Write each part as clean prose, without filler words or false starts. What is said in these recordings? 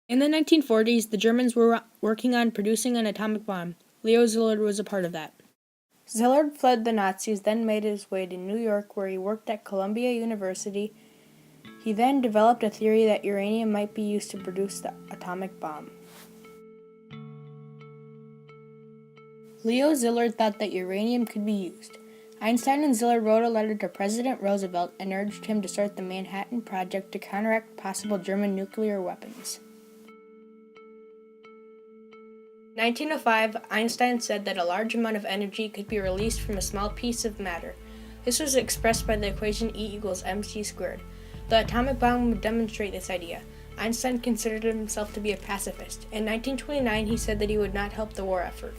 In the 1940s, the Germans were working on producing an atomic bomb. Leo Szilard was a part of that. Szilard fled the Nazis, then made his way to New York, where he worked at Columbia University. He then developed a theory that uranium might be used to produce the atomic bomb. Leo Szilard thought that uranium could be used. Einstein and Szilard wrote a letter to President Roosevelt and urged him to start the Manhattan Project to counteract possible German nuclear weapons. In 1905, Einstein said that a large amount of energy could be released from a small piece of matter. This was expressed by the equation E equals mc squared. The atomic bomb would demonstrate this idea. Einstein considered himself to be a pacifist. In 1929, he said that he would not help the war effort.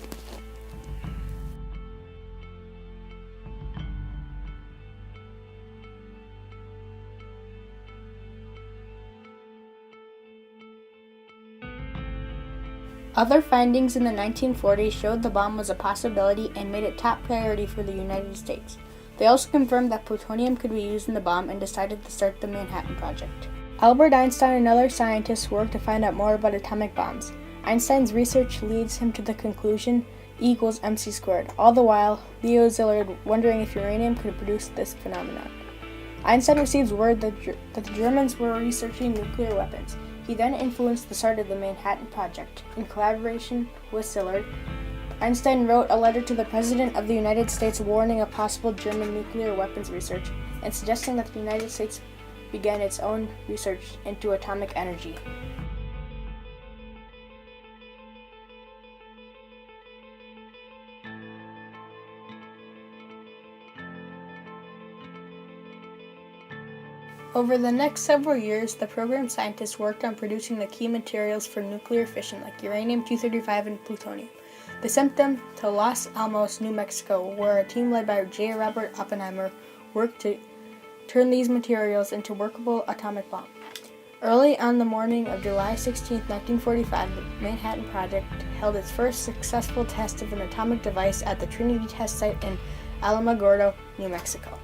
Other findings in the 1940s showed the bomb was a possibility and made it top priority for the United States. They also confirmed that plutonium could be used in the bomb and decided to start the Manhattan Project. Albert Einstein and other scientists worked to find out more about atomic bombs. Einstein's research leads him to the conclusion E equals mc squared, all the while Leo Szilard wondering if uranium could produce this phenomenon. Einstein receives word that the Germans were researching nuclear weapons. He then influenced the start of the Manhattan Project. In collaboration with Szilard, Einstein wrote a letter to the President of the United States warning of possible German nuclear weapons research and suggesting that the United States begin its own research into atomic energy. Over the next several years, the program scientists worked on producing the key materials for nuclear fission like uranium-235 and plutonium. They sent them to Los Alamos, New Mexico, where a team led by J. Robert Oppenheimer worked to turn these materials into workable atomic bomb. Early on the morning of July 16, 1945, the Manhattan Project held its first successful test of an atomic device at the Trinity Test Site in Alamogordo, New Mexico.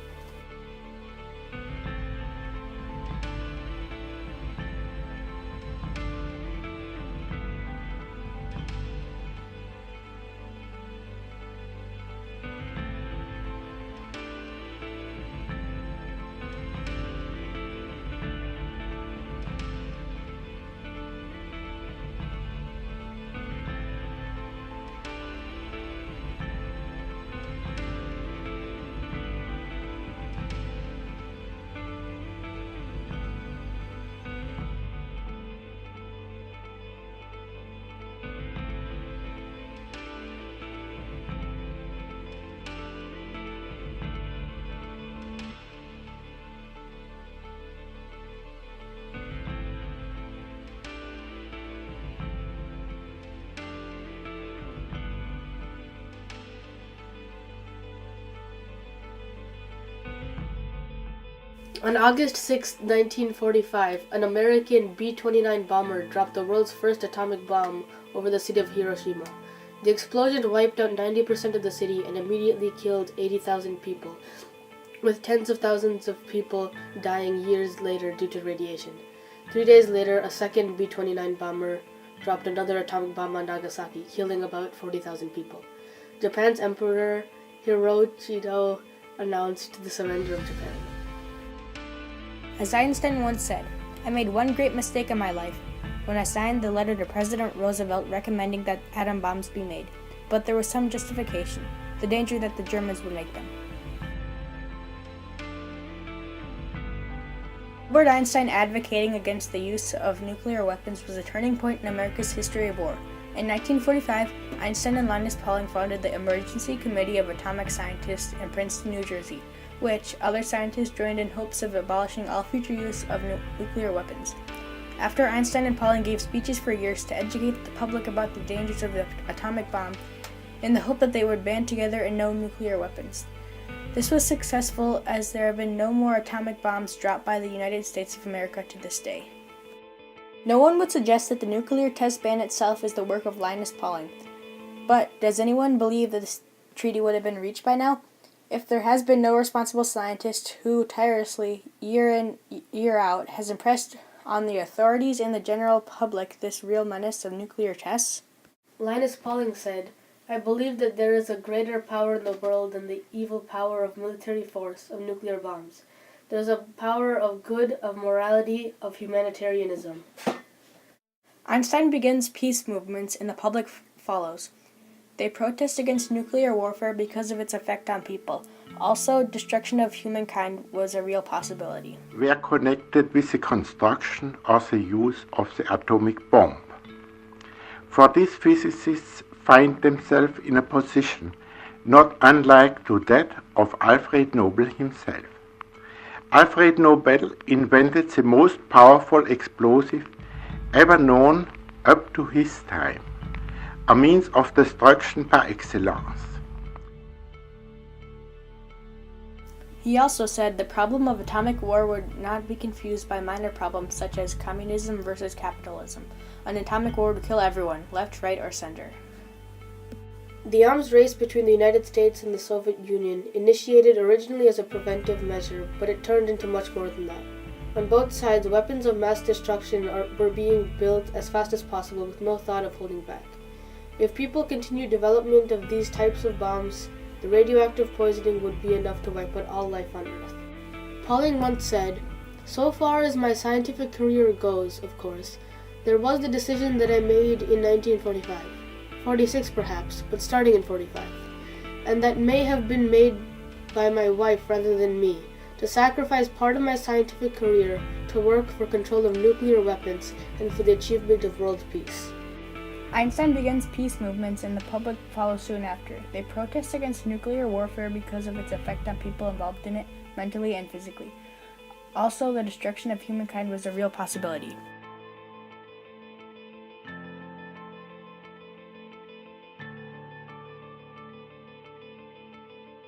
On August 6, 1945, an American B-29 bomber dropped the world's first atomic bomb over the city of Hiroshima. The explosion wiped out 90% of the city and immediately killed 80,000 people, with tens of thousands of people dying years later due to radiation. 3 days later, a second B-29 bomber dropped another atomic bomb on Nagasaki, killing about 40,000 people. Japan's Emperor Hirohito announced the surrender of Japan. As Einstein once said, "I made one great mistake in my life when I signed the letter to President Roosevelt recommending that atom bombs be made, but there was some justification, the danger that the Germans would make them." Albert Einstein advocating against the use of nuclear weapons was a turning point in America's history of war. In 1945, Einstein and Linus Pauling founded the Emergency Committee of Atomic Scientists in Princeton, New Jersey, which other scientists joined in hopes of abolishing all future use of nuclear weapons. After Einstein and Pauling gave speeches for years to educate the public about the dangers of the atomic bomb, in the hope that they would band together and no nuclear weapons. This was successful, as there have been no more atomic bombs dropped by the United States of America to this day. No one would suggest that the nuclear test ban itself is the work of Linus Pauling. But does anyone believe that this treaty would have been reached by now? If there has been no responsible scientist who tirelessly, year in, year out, has impressed on the authorities and the general public this real menace of nuclear tests? Linus Pauling said, "I believe that there is a greater power in the world than the evil power of military force, of nuclear bombs. There is a power of good, of morality, of humanitarianism." Einstein begins peace movements and the public follows. They protest against nuclear warfare because of its effect on people. Also, destruction of humankind was a real possibility. Were connected with the construction or the use of the atomic bomb. For these physicists find themselves in a position not unlike to that of Alfred Nobel himself. Alfred Nobel invented the most powerful explosive ever known up to his time, a means of destruction par excellence. He also said the problem of atomic war would not be confused by minor problems such as communism versus capitalism. An atomic war would kill everyone, left, right, or center. The arms race between the United States and the Soviet Union initiated originally as a preventive measure, but it turned into much more than that. On both sides, weapons of mass destruction were being built as fast as possible with no thought of holding back. If people continued development of these types of bombs, the radioactive poisoning would be enough to wipe out all life on Earth. Pauling once said, "So far as my scientific career goes, of course, there was the decision that I made in 1945, 46 perhaps, but starting in 45, and that may have been made by my wife rather than me, to sacrifice part of my scientific career to work for control of nuclear weapons and for the achievement of world peace." Einstein begins peace movements and the public follows soon after. They protest against nuclear warfare because of its effect on people involved in it, mentally and physically. Also, the destruction of humankind was a real possibility.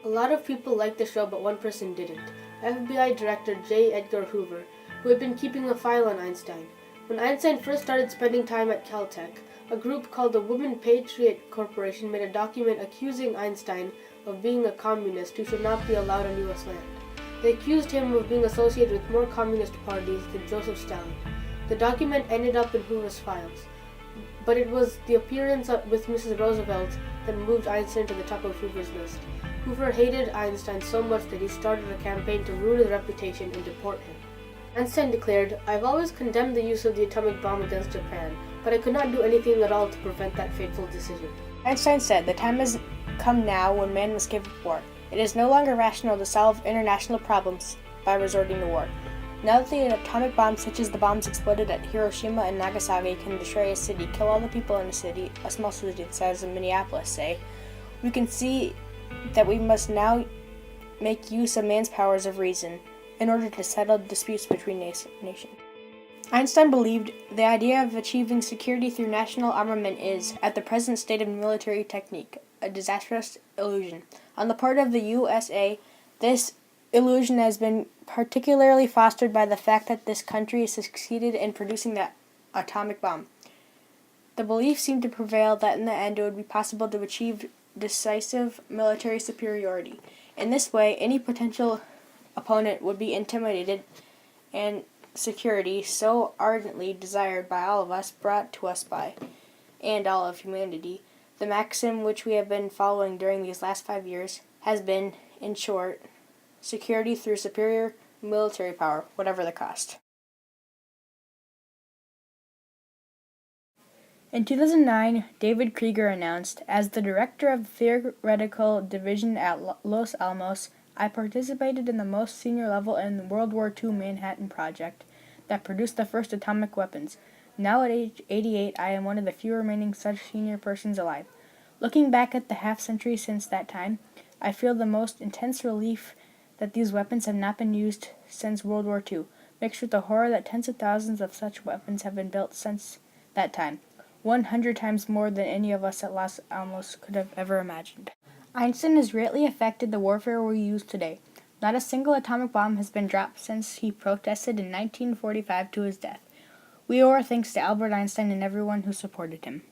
A lot of people liked the show, but one person didn't. FBI Director J. Edgar Hoover, who had been keeping a file on Einstein. When Einstein first started spending time at Caltech, a group called the Women Patriot Corporation made a document accusing Einstein of being a communist who should not be allowed on U.S. land. They accused him of being associated with more communist parties than Joseph Stalin. The document ended up in Hoover's files, but it was the appearance with Mrs. Roosevelt that moved Einstein to the top of Hoover's list. Hoover hated Einstein so much that he started a campaign to ruin his reputation and deport him. Einstein declared, "I've always condemned the use of the atomic bomb against Japan, but I could not do anything at all to prevent that fateful decision." Einstein said, "The time has come now when man must give up war. It is no longer rational to solve international problems by resorting to war. Now that the atomic bombs, such as the bombs exploded at Hiroshima and Nagasaki, can destroy a city, kill all the people in a city, a small city the size of Minneapolis, say, we can see that we must now make use of man's powers of reason in order to settle disputes between nations." Einstein believed the idea of achieving security through national armament is, at the present state of military technique, a disastrous illusion. On the part of the USA, this illusion has been particularly fostered by the fact that this country succeeded in producing the atomic bomb. The belief seemed to prevail that in the end it would be possible to achieve decisive military superiority. In this way, any potential opponent would be intimidated, and security, so ardently desired by all of us, brought to us by, and all of humanity, the maxim which we have been following during these last 5 years, has been, in short, security through superior military power, whatever the cost. In 2009, David Krieger announced, "As the director of the theoretical division at Los Alamos, I participated in the most senior level in the World War II Manhattan Project that produced the first atomic weapons. Now at age 88, I am one of the few remaining such senior persons alive. Looking back at the half-century since that time, I feel the most intense relief that these weapons have not been used since World War II, mixed with the horror that tens of thousands of such weapons have been built since that time, 100 times more than any of us at Los Alamos could have ever imagined." Einstein has greatly affected the warfare we use today. Not a single atomic bomb has been dropped since he protested in 1945 to his death. We owe our thanks to Albert Einstein and everyone who supported him.